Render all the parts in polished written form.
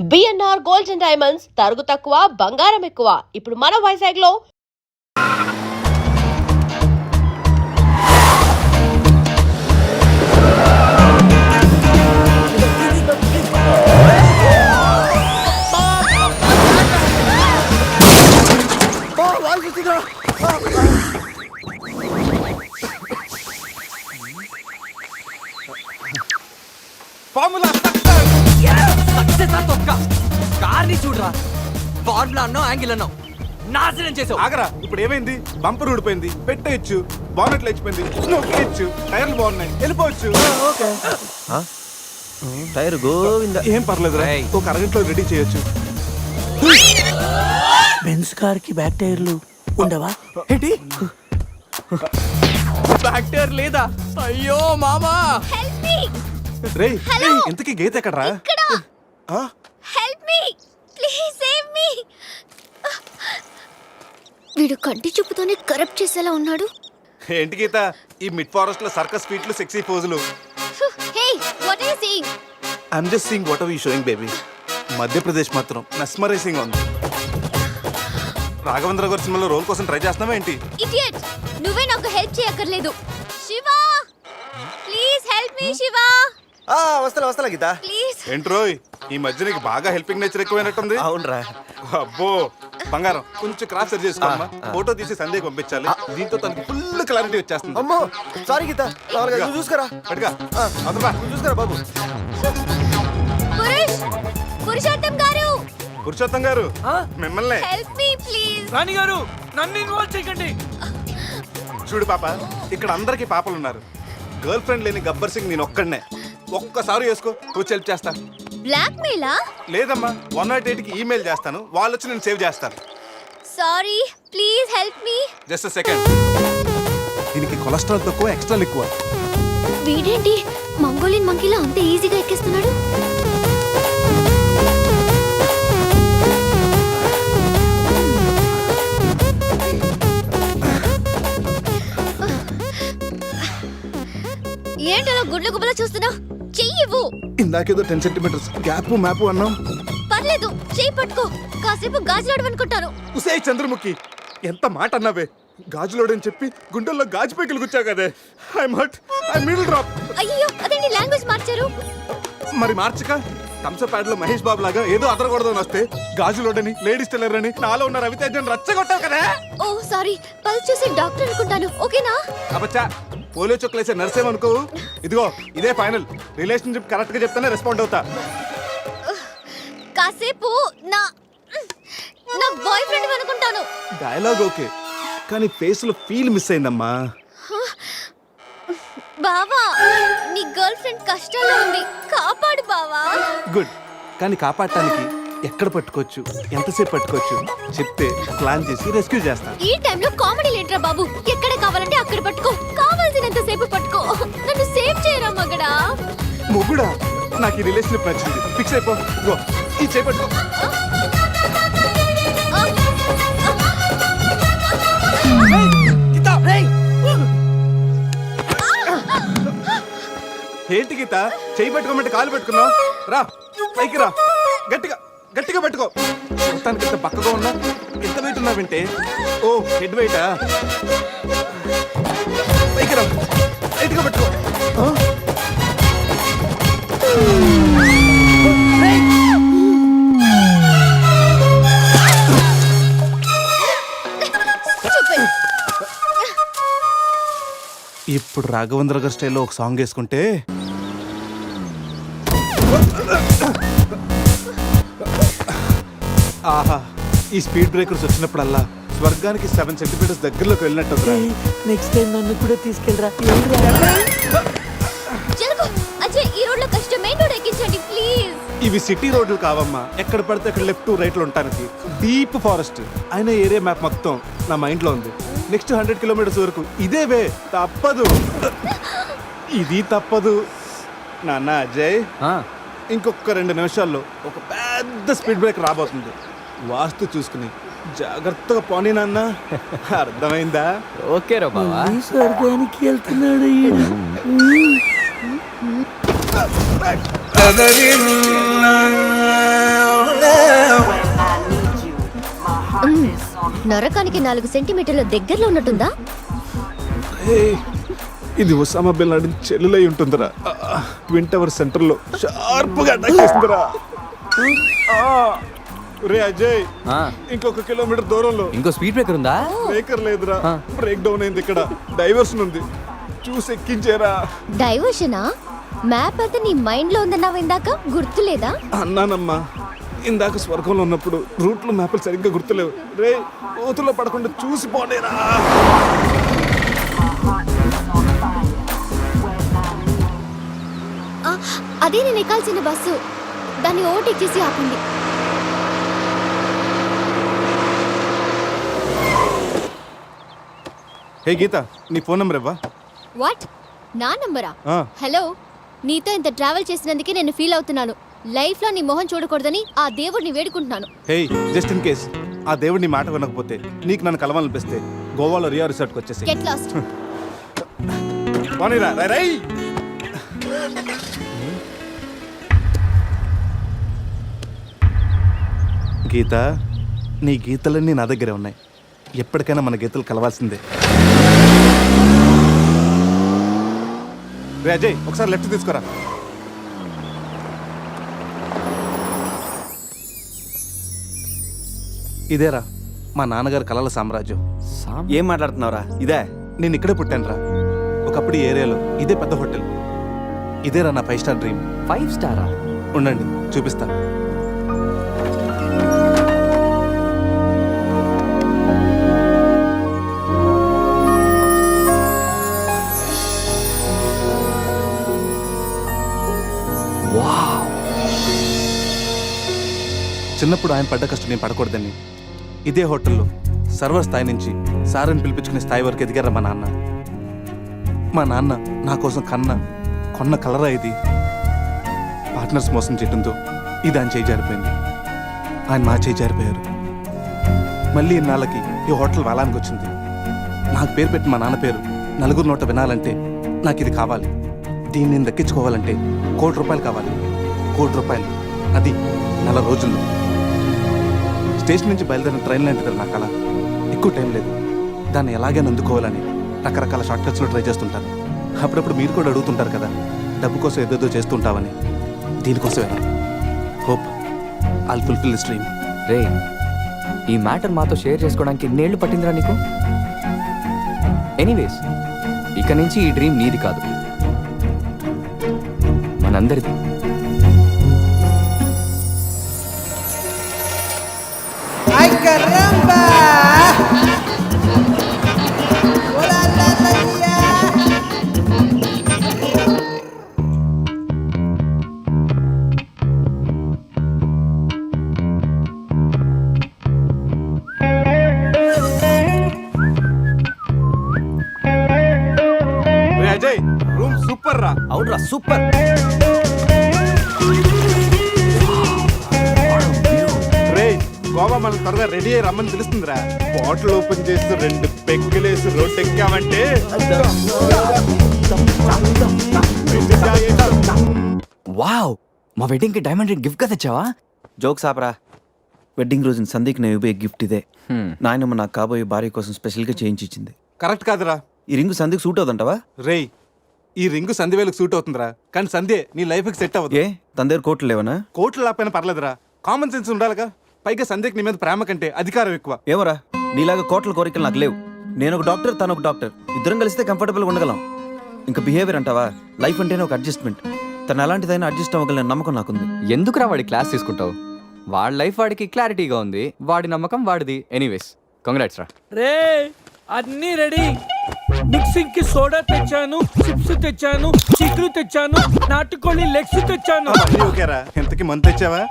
BNR gold and diamonds తరుగు తక్కువ బంగారం ఎక్కువ. ఇప్పుడు మన వైజాగ్ లో చూడరా ఫార్ములా అన్నో యాంగిల్ అన్నో నాశనం చేసావు. ఆగరా, ఇప్పుడు ఏమైంది? బంపర్ ఊడిపోయింది, పెట్టేయచ్చు, బానెట్ లేచిపోయింది, నొక్కేయచ్చు, టైర్లు బాగున్నాయి, వెళ్ళిపోవచ్చు. టైర్ గోవింద. ఏం పర్లేదు, ఒక అరగంటలో రెడీ చేయొచ్చు. బెంజ్ కార్ కి బ్యాక్ టైర్లు ఉండవా? ఏంటి బ్యాక్ టైర్ లేదా? అయ్యో మామా, రే, ఇంతకీ గీత ఎక్కడరా? Help me please, save me. వీడు కంటి చూపుతోనే కరప్ట్ చేసేలా ఉన్నాడు. ఏంటి గీత ఈ మిడ్ ఫారెస్ట్ లో సర్కస్ ఫీట్లు, సెక్సీ పోజులు? Hey what are you seeing? I'm just seeing what are you showing baby. Madhya Pradesh మాత్రం మెస్మరైజింగ్ ఉంది. రాఘవేంద్ర గారి సినిమాలో రోల్ కోసం ట్రై చేస్తున్నావా ఏంటి? ఇడియట్, నువ్వే నాకు హెల్ప్ చేయక్కర్లేదు. Shiva please help me. Shiva వస్తలా గీత. ప్లీజ్. ఏంట్రోయ్, ఈ మధ్య నీకు బాగా హెల్పింగ్ నేచర్ ఎక్కువైనట్టుంది. అవునరా. అబ్బో బంగారం, కొంచెం క్రాస్ సెర్చ్ చేసుకోమ్మా. ఫోటో తీసి సందేహం పంపించాలి, దీంతో తనకి ఫుల్ క్లారిటీ వచ్చేస్తుంది. అమ్మో సారీ గీత, నువ్వు చూసుకురా. అటుగా అదరా, నువ్వు చూసుకురా బాబు. పురుషోత్తం గారు, పురుషోత్తం గారు మిమ్మల్ని. Help me please. రాణి గారు నన్ను ఇన్వాల్వ్ చేయకండి. చూడు పాప, ఇక్కడ అందరికి పాపలు ఉన్నారు. గర్ల్ ఫ్రెండ్ లేని గబ్బర్ సింగ్ నేను ఒక్కడనే. ఒక్కసారి వేసుకో, కూర్చొని హెల్ప్ చేస్తాను. బ్లాక్ మెయిలా? లేదమ్మా, 108కి ఈమెయిల్ చేస్తాను, వాళ్ళు వచ్చి నేను సేవ్ చేస్తాను. Sorry please help me. Just second. దీనికి కొలెస్ట్రాల్ తక్కువ, ఎక్స్ట్రా ఎక్కువ. వీడేంటి మంగోలియన్ మంకీలా అంత ఈజీగా ఎక్కేస్తున్నాడు? ఏంటో గుడ్ల గుబల చూస్తున్నా? చెయ్యివ్వు. ఇందాకేదో 10 సెంటీమీటర్స్ గ్యాప్ మ్యాప్ అన్నాం. పర్లేదు, చెయ్యి పట్టుకో. కాసేపు గాజులాడు అనుకుంటాను. ఉసే చంద్రముఖి, ఎంత మాట అన్నావే. గాజులోడని చెప్పి గుండెల్లో గాజు పైకలు గుచ్చా కదే. I'm hurt, I middle drop. అయ్యో అదేంటి లాంగ్వేజ్ మార్చారు? మరి మార్చక థమ్సప్ ప్యాడ్ లో మహేష్ బాబు లాగా ఏదో అదరకూడదని వస్తే గాజులోడని, లేడీస్ టైలర్ అని, నాలో ఉన్న రవితేజన్ రచ్చగొట్టావు కదా. ఓ సారీ, పల్స్ చూసి డాక్టర్ అనుకుంటాను. ఓకేనా? అబ్బచ్చా, పోలియో చొక్కలేసే నర్సేమనుకో. ఇదిగో ఇదే ఫైనల్. రిలేషన్షిప్ కరెక్ట్ గా చెప్తానే రెస్పాండ్ అవుతా. కాసేపు నా బాయ్ ఫ్రెండ్ అనుకుంటాను. డైలాగ్ ఓకే, కానీ ఫేస్ లో ఫీల్ మిస్ అయిందమ్మా. బావా, నీ గర్ల్ ఫ్రెండ్ కష్టాల్లో ఉంది, కాపాడు బావా. గుడ్, కానీ కాపాడటానికి ఎక్కడ పట్టుకోవచ్చు, ఎంతసేపు పట్టుకోవచ్చు చెప్తే ప్లాన్ చేసి రెస్క్యూ చేస్తాను. ఈ టైంలో కామెడీ లేంట్రా బాబు. ఎక్కడ కావాలంటే అక్కడ పట్టుకో, కావాల్సినంత సేపు పట్టుకో. నన్ను సేవ్ చేయరా మగడా. మొగుడా, నాకు ఈ రిలేషన్షిప్ నచ్చింది, ఫిక్స్ అయిపో. ఇదిగో ఈ చేపట్టుకో. ఏంటి గీత, చేయి పెట్టుకోమంటే కాలు పెట్టుకున్నావు? రా పైకి రా, గట్టిగా గట్టిగా పెట్టుకో. మొత్తానికి ఇంత పక్కగా ఉన్నా, ఎంత వెయిట్ ఉన్నా వింటే. ఓ హెడ్ వెయిటా? పైకి రా, గట్టిగా పెట్టుకో. ఇప్పుడు రాఘవేంద్ర గారి స్టైల్లో ఒక సాంగ్ వేసుకుంటే. ఆహా, ఈ స్పీడ్ బ్రేకర్స్ వచ్చినప్పుడల్లా స్వర్గానికి 7 సెంటీమీటర్స్ దగ్గరలోకి వెళ్ళినట్టు. నెక్స్ట్ టైం నన్ను కూడా తీసుకెళ్ళరా. జరుగు అజయ్, ఈ రోడ్ లో కష్టం, మెయిన్ రోడ్ ఎక్కించండి ప్లీజ్. ఇవి సిటీ రోడ్లు కావమ్మా, ఎక్కడ పడితే అక్కడ లెఫ్ట్ రైట్ లో ఉంటానికి. డీప్ ఫారెస్ట్ అయిన ఏరియా మ్యాప్ మొత్తం నా మైండ్ లో ఉంది. నెక్స్ట్ 100 కిలోమీటర్స్ వరకు ఇదే వే, తప్పదు. ఇది తప్పదు నాన్న. అజయ్, ఇంకొక 2 నిమిషాల్లో ఒక పెద్ద స్పీడ్ బ్రేక్ రాబోతుంది. వాస్తు చూసుకుని జాగ్రత్తగా పోనీ నాన్న, అర్థమైందా? ఓకే రా బావా. స్వర్గానికి వెళ్తున్నాడు. నరకానికి 4 సెంటీమీటర్ల దగ్గరలో ఉన్నట్టుందా? ఏయ్, ఇది ఒసామా బిన్ లాడెన్ చెల్లెలై ఉంటుందిరా. ట్విన్ టవర్ సెంటర్ లో షార్ప్ గా అటాక్ చేస్తుందిరా. రే అజయ్, ఇంకొక కిలోమీటర్ దూరంలో ఇంకో స్పీడ్ బ్రేకర్ ఉందా? బ్రేకర్ లేదురా, బ్రేక్ డౌన్ అయింది. ఇక్కడ డైవర్షన్ ఉంది, చూసి ఎక్కించేరా. డైవర్షనా? మ్యాప్ అయితే నీ మైండ్ లో ఉందన్నావు ఇందాక, గుర్తులేదా? అన్నానమ్మా, ఇందాక స్వర్గంలో ఉన్నప్పుడు రూట్లు మ్యాప్లు సరిగ్గా గుర్తులేవు. రే, కోతుల్లో పడకుండా చూసి పోనేరా. ఆ, అదే నేను ఎక్కాల్సిన బస్సు. దాన్ని ఓవర్టేక్ చేసి ఆపండి. హే గీత, నీ ఫోన్ నెంబర్ ఇవ్వా? వాట్? నా నంబరా? ఆ. హలో, నీతో ఇంత ట్రావెల్ చేసినందుకే నేను ఫీల్ అవుతున్నాను. లైఫ్ లో నీ మొహం చూడకూడదని ఆ దేవుడిని వేడుకుంటున్నాను. హే, జస్ట్ ఇన్ కేస్ ఆ దేవుడు నీ మాట వినకపోతే, నీకు నన్ను కలవాలనిపిస్తే గోవాలో రియా రిసార్ట్కి వచ్చేసి గెట్ లాస్ట్. పోనీరా, రై రై. గీత, నీ గీతలన్నీ నా దగ్గరే ఉన్నాయి. ఎప్పటికైనా మన గీతలు కలవాల్సిందే. రే అజయ్, ఒకసారి లెఫ్ట్ తీసుకోరా. ఇదేరా మా నాన్నగారి కలల సామ్రాజ్యం. ఏం మాట్లాడుతున్నావురా? ఇదే నేను ఇక్కడే పుట్టానురా. ఒకప్పుడు ఈ ఏరియాలో ఇదే పెద్ద హోటల్. ఇదేరా నా 5 స్టార్ డ్రీమ్. 5 స్టారా? ఉండండి, చూపిస్తా. చిన్నప్పుడు ఆయన పడ్డ కష్టం నేను పడకూడదని ఇదే హోటల్లో సర్వర్ స్థాయి నుంచి సారని పిలిపించుకునే స్థాయి వరకు ఎదిగారా మా నాన్న. మా నాన్న నా కోసం కొన్న కలరా ఇది. పార్ట్నర్స్ మోసం చేయడంతో ఇది ఆయన చేయి జారిపోయింది. ఆయన మా చేయి జారిపోయారు. మళ్ళీ ఇన్నాళ్ళకి ఈ హోటల్ వేలానికి వచ్చింది. నాకు పేరు పెట్టి మా నాన్న పేరు నలుగురు నోట వినాలంటే నాకు ఇది కావాలి. దీన్ని నేను దక్కించుకోవాలంటే ₹1,00,00,000 కావాలి. ₹1,00,00,000, అది 4 రోజుల్లో. స్టేషన్ నుంచి బయలుదేరిన ట్రైన్ లాంటిది నా కళ. ఎక్కువ టైం లేదు, దాన్ని ఎలాగైనా అందుకోవాలని రకరకాల షార్ట్ కట్స్లో ట్రై చేస్తుంటాను. అప్పుడప్పుడు మీరు కూడా అడుగుతుంటారు కదా, డబ్బు కోసం ఏదేదో చేస్తుంటావని. దీనికోసమేనా? Hope I'll fulfil this dream. రే, ఈ మ్యాటర్ మాతో షేర్ చేసుకోవడానికి ఎన్నేళ్ళు పట్టిందిరా నీకు? ఎనీవేస్, ఇక నుంచి ఈ డ్రీమ్ నీది కాదు, మనందరిది. ¡Ay, caramba! ¡Hola, la, la, la! రే అజయ్, రూమ్ సూపర్ రా. అవునరా, సూపర్. రే, గోవా మనం త్వరగా రెడీ అయ్యి రమ్మని తెలుస్తుందిరా. బాటిల్ ఓపెన్ చేస్తూ 2 పెగ్గులేసి రోడ్ ఎక్కామంటే వావ్, మా వెడ్డింగ్ కి డైమండ్ రింగ్ గిఫ్ట్ గా తెచ్చావా? జోక్స్ ఆపరా. వెడ్డింగ్ రోజున సందీకి నేను ఇవ్వే గిఫ్ట్ ఇదే. నాయనమ్మ నాకు కాబోయే భార్య కోసం స్పెషల్గా చేయించి ఇచ్చింది. కరెక్ట్ కాదురా. ఈ రింగు సందీకి సూట్ అవుతుంటావా? రేయ్, ఈ రింగు సంధ్యవేలకు సూట్ అవుతుందిరా, కానీ సంధ్య నీ లైఫ్కి సెట్ అవ్వదు. ఏ తన దగ్గర కోట్లు లేవనా? కోట్లు లేకపోయినా పర్లేదురా, కామన్ సెన్స్ ఉండాలిగా. పైగా సంధ్యకి నీ మీద ప్రేమ కంటే అధికారం ఎక్కువ. ఏమోరా, నీలాగా కోట్ల కోరికలు నాకు లేవు. నేను ఒక డాక్టర్, తను ఒక డాక్టర్. ఇద్దరం కలిస్తే కంఫర్టబుల్గా ఉండగలం. ఇంకా బిహేవియర్ అంటావా? లైఫ్ అంటేనే ఒక అడ్జస్ట్మెంట్. తను ఎలాంటిదైనా అడ్జస్ట్ అవ్వగల నమ్మకం నాకుంది. ఎందుకురా వాడి క్లాస్ తీసుకుంటావు? వాడి లైఫ్ వాడికి క్లారిటీగా ఉంది, వాడి నమ్మకం వాడిది. ఎనీవేస్, కంగ్రాట్స్ రా. రే, అన్నీ రెడీ. మిక్సింగ్ కి సోడా తెచ్చాను, చిప్స్ తెచ్చాను, చిక్కులు తెచ్చాను, నాటుకోళ్ళి లెగ్స్ తెచ్చాను. అవన్నీ ఓకేరా. ఎంతకి మంత్ తెచ్చావా?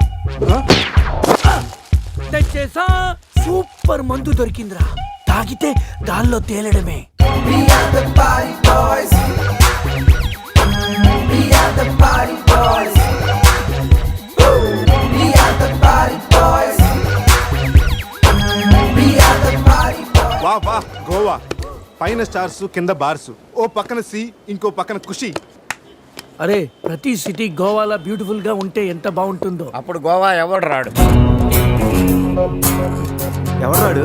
తెచ్చేసా. సూపర్ మందు దొరికిందిరా, తాగితే గాల్లో తేలడమే. వా వా, గోవా పైన స్టార్స్, కింద బార్స్. ఓ పక్కన సీ, ఇంకో పక్కన ఖుషి. అరే, ప్రతి సిటీ గోవాలో బ్యూటిఫుల్ గా ఉంటే ఎంత బాగుంటుందో. అప్పుడు గోవా ఎవడు రాడు. ఎవరాడు?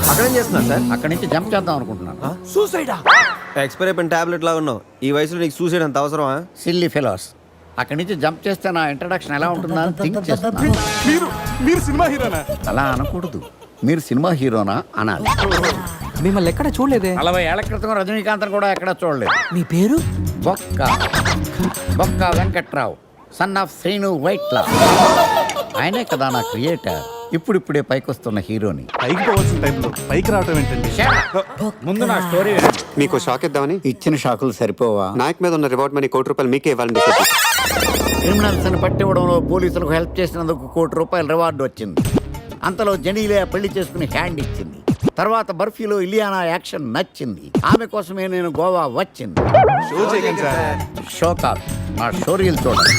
అక్కడేం చేస్తున్నా సార్? అక్కడి నుంచి జంప్ చేద్దాం అనుకుంటున్నాను. సూసైడా? ఎక్స్పైర్ అయిపోయిన టాబ్లెట్ లాగా ఉన్నావు. ఈ వయసులో నీకు సూసైడ్ అంత అవసరమా? Silly fellows. అక్కడి నుంచి జంప్ చేస్తే నా ఇంట్రడక్షన్ ఎలా ఉంటుందా అని థింక్ చేస్తున్నాను. మీరు సినిమా హీరోనా? అలా అనకూడదు, మీరు సినిమా హీరోనా అనాలి. మిమ్మల్ని ఎక్కడ చూడలేదే. 40 ఏళ్ల క్రితం రజనీకాంత్ కూడా ఎక్కడ చూడలేదు. మీ పేరు? బొక్క బొక్క వెంకట్రావు, సన్ ఆఫ్ శ్రీను వైట్లా. ఆయనే కదా నా క్రియేటర్. ఇప్పుడిప్పుడే పైకొస్తున్న హీరోని. పైకి పోవాల్సిన టైంలో పైకి రావటం ఏంటండి? ముందు నా స్టోరీ వినండి. మీకు షాక్ ఇద్దామని ఇచ్చిన షాకులు సరిపోవా? నాయక్ మీద ఉన్న రివార్డ్ మనీ ₹1 మీకే ఇవ్వాలని డిసైడ్ చేశాను. క్రిమినల్స్ ని పట్టివ్వడంలో పోలీసులకు హెల్ప్ చేసినందుకు ₹1 రివార్డు వచ్చింది. అంతలో జనీలే పెళ్లి చేసుకుని హ్యాండ్ ఇచ్చింది. తర్వాత బర్ఫీలో ఇలియానా యాక్షన్ నచ్చింది. ఆమె కోసమే నేను గోవా వచ్చింది. షో చేయకండి సార్. షో కాదు, నా షోరీలు చూడండి.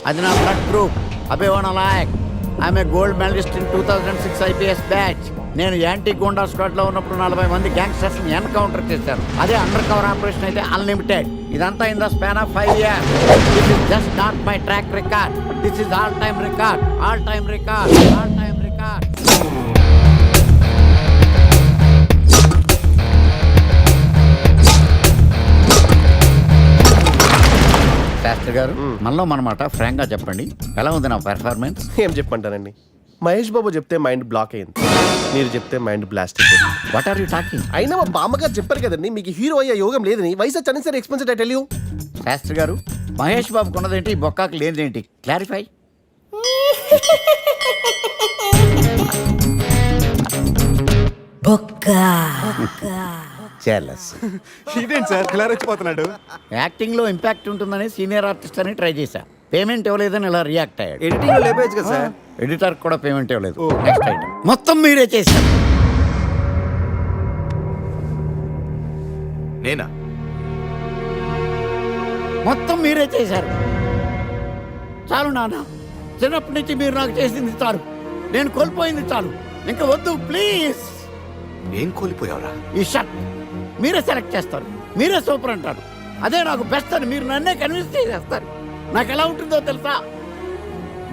అది నా బ్లడ్ గ్రూప్. అభివన లాయక్. ఆమె gold medalist in 2006 IPS batch. నేను యాంటీ గోండా స్క్వాడ్ లో ఉన్నప్పుడు 40 మంది గ్యాంగ్స్టర్స్ ని ఎన్కౌంటర్ చేశాను. అదే అండర్ కవర్ ఆపరేషన్ అయితే అన్లిమిటెడ్. ఇదంతా in the span of 5 years. This is just not my track record. This is all time record. All time record. All time record. Shastri garu, మనలో మనమాట Frank గా చెప్పండి, ఎలా ఉంది నా పెర్ఫార్మెన్స్? ఏం చెప్పంటానండి, మహేష్ బాబు చెప్తే మైండ్ బ్లాక్ అయింది, మీరు చెప్తే మైండ్ బ్లాస్ట్ అయిపోయింది. What are you talking? అయినా మా బామ్మగారు చెప్పారు కదండి మీకు హీరో అయ్యే యోగం లేదని. వయసు వచ్చని సరే ఎక్స్పెన్సివ్ టెల్ యూ. శాస్త్రి గారు, మహేష్ బాబు కొన్నదేంటి, బొక్కాకు లేనిదేంటి? క్లారిఫై. చెలస్. ఇదేంటి సార్ ఇలా రెచ్చిపోతున్నాడు? యాక్టింగ్ లో ఇంపాక్ట్ ఉంటుందని సీనియర్ ఆర్టిస్ట్ అని ట్రై చేశా. పేమెంట్ ఇవ్వలేదని ఇలా రియాక్ట్ అయ్యాడు. ఎడిటింగ్ లో లేపేయచ్చు కదా సార్. ఎడిటర్ కూడా పేమెంట్ ఇవ్వలేదు. Next item. మొత్తం మీరే చేశారు. నేనా? మొత్తం మీరే చేశారు. చాలు నాన్న, చిన్నప్పటి నుంచి మీరు నాకు చేసింది చాలు. నేను కోల్పోయింది చాలు. ఇంకా వద్దు ప్లీజ్. ఏం కోల్పోయావరా? ఈ షర్ట్ మీరే సెలెక్ట్ చేస్తారు, మీరే సూపర్ అంటారు. అదే నాకు బెస్ట్ అని మీరు నన్నే కన్విన్స్ చేసేస్తారు. నాకు ఎలా ఉంటుందో తెలుసా?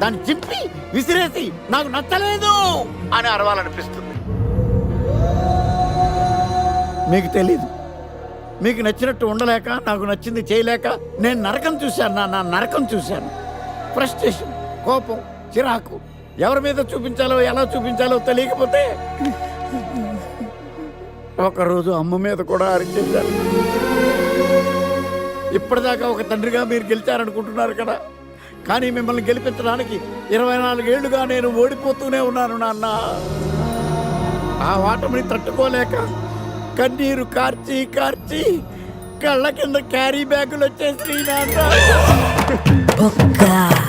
దాన్ని చింపి విసిరేసి నాకు నచ్చలేదు అని అరవాలనిపిస్తుంది. మీకు తెలీదు, మీకు నచ్చినట్టు ఉండలేక, నాకు నచ్చింది చేయలేక నేను నరకం చూశాను. నా నరకం చూశాను. ఫ్రస్ట్రేషన్, కోపం, చిరాకు, ఎవరి మీద చూపించాలో ఎలా చూపించాలో తెలియకపోతే ఒకరోజు అమ్మ మీద కూడా అరిచేశాను. ఇప్పటిదాకా ఒక తండ్రిగా మీరు గెలిచారనుకుంటున్నారు కదా, కానీ మిమ్మల్ని గెలిపించడానికి 24 ఏళ్లుగా నేను ఓడిపోతూనే ఉన్నాను నాన్న. ఆ ఓటమిని తట్టుకోలేక కన్నీరు కార్చి కార్చి కళ్ళ కింద క్యారీ బ్యాగులు వచ్చేసి నాన్న.